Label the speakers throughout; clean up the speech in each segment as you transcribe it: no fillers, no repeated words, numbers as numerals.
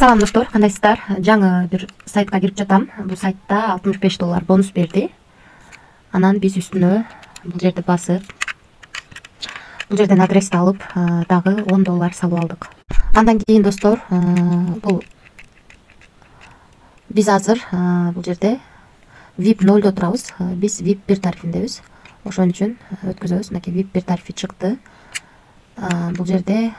Speaker 1: Салам достор, кандайсыздар? Жаңы бир сайтка кирип жатам. Бул сайтта $65 бонус берди. Анан биз үстүнө бул жерди басып, бул жерден адрести алып, дагы $10 салып алдык. Андан кийин достор, бул биз азыр бул жерде VIP 0-да турабыз. Биз VIP 1 тарифиндебиз. Ошон үчүн өткөзөбүз. Мынакей VIP 1 тарифи чыкты. Бул жерде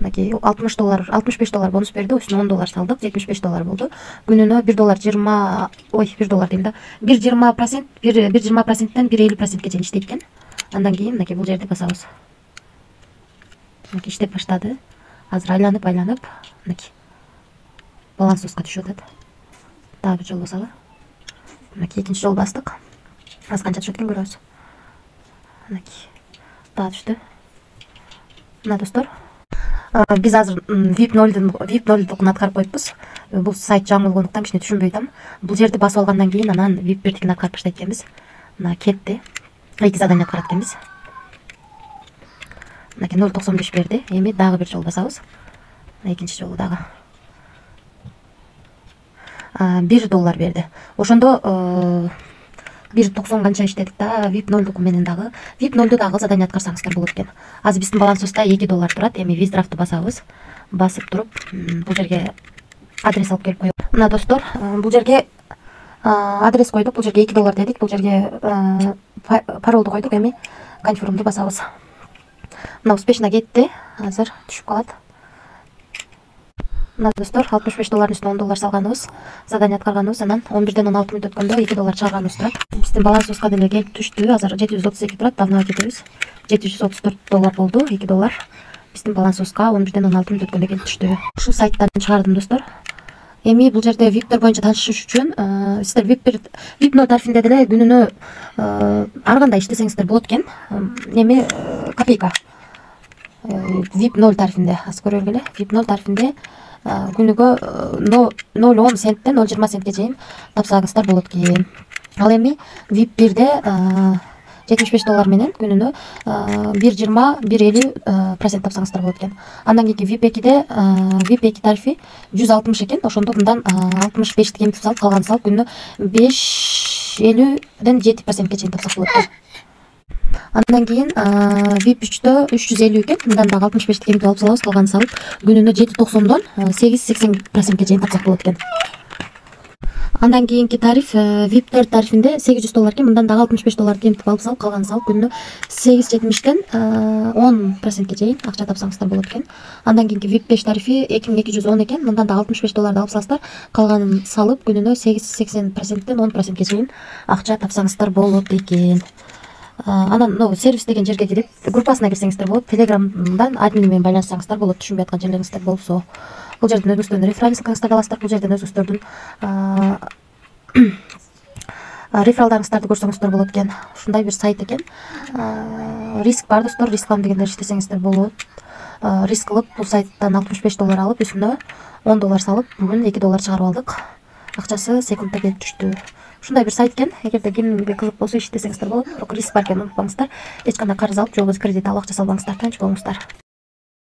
Speaker 1: $65 бонус берди, үстүнө $10 салдык, $75 болду. Күнүнө $1.20 дейм да. 1.20%, 1.20%тен 1.50%ке чейин иштейт экен. Андан кийин мынакей бул жерди басабыз. Мынакей иштеп баштады. Азыр айланып, мынакей баланс соска түшүп атат. Дагы бир жолу басалы. Мынакей экинчи жолу бастык. Азыр канча түшөт экен көрөбүз. Мынакей дагы түштү. Мына достор, биз азыр VIP 0-дукун аткарып коюппуз. Бул сайт жаңы болгондуктан кичине түшүнбөй атам. Бул жерди басып алгандан кийин анан VIP 1-дикин аткарып баштайт экенбиз. Мына кетти. 2 задание аткарат экенбиз. Мынакей 0.95 берди. Эми дагы бир жолу басабыз. Экинчи жолу дагы $1 берди. Ошондо 1.90 канча иштедик да, VIP 0-дуку менен дагы. VIP 0-ду дагы задание аткарсаңыздар болот экен. Азыр биздин балансыбызда $2 турат. Эми виздрафтты басабыз. Басып туруп, бул жерге адрес алып келип коёбуз. Мына достор, бул жерге адрес койдук, бул жерге $2 дедик, бул жерге паролду койдук. Эми конфирмду басабыз. Мына успешно кетти. Азыр түшүп калат. Мына достор, $65 үстүнө $10 салганыбыз, задание аткарганыбыз, анан 11-ден 16 мүнөт өткөндө $2 чыгарганыбыз турат. Биздин балансыбызга деле келип түштү. Азыр 732 турат, давно кетебиз. $734 болду, $2. Биздин балансыбызга 11-ден 16 мүнөт өткөндө келип түштү. Ушул сайттан чыгардым достор. Эми бул жерде VIP боюнча таанышыш үчүн сиздер VIP 0 тарифинде деле күнүнө ар кандай иштесеңиздер болот экен. Эми копейка. VIP 0 тарифинде, аз көрө бергиле. VIP 0 тарифинде күнүгө 0.10 центтен 0.20 центке чейин тапсаңыздар болот экен. Ал эми VIP 1-де $75 менен күнүнө 1.20-1.50% тапсаңыздар болот экен. Андан кийинки VIP 2-де VIP 2 тарифи 160 экен. Ошондо мындан 65 кемитип салып, калган салып күнүнө 5.50-ден 7%ке чейин тапсак болот экен. Андан кийин VIP 3-дө 350 экен. Мындан дагы 65 кемитип алып салабыз, калган салып күнүнө 7.90-дон 8.80%ке чейин тапсак болот экен. Андан кийинки тариф VIP 4 тарифинде $800 экен. Мындан дагы $65 кемитип алып салып, калган салып күнүнө 8.70-ден 10%ке чейин акча тапсаңыздар болот экен. Андан кийинки VIP 5 тарифи $2210 экен. Мындан дагы $65 алып салсыздар, калганын салып күнүнө 8.80%-ден 10%ке чейин акча тапсаңыздар болот экен. Анан сервис деген жерге кирип, группасына кирсеңиздер болот. Телеграмдан админ менен байланышсаңыздар болот, түшүнбөй аткан жерлериңиздер болсо. Бул жерден өзүңүздөрдүн рефералыңыздарды аласыздар, бул жерден өзүңүздөрдүн рефералдарыңыздарды көрсөңүздөр болот экен. Ушундай бир сайт экен. Риск бар достор, рисклам дегендер иштесеңиздер болот. Риск кылып бул сайттан $65 алып, үстүнө $10 салып, бүгүн $2 чыгарып алдык. Акчасы секундта келип түштү. Ушундай бир сайт экен. Эгерде кимге кызык болсо иштесеңиздер болот. Бирок риск бар экен, унутпаңыздар. Эч кандай карыз алып, жолбоз кредит алып акча салбаңыздар, тынч болуңуздар.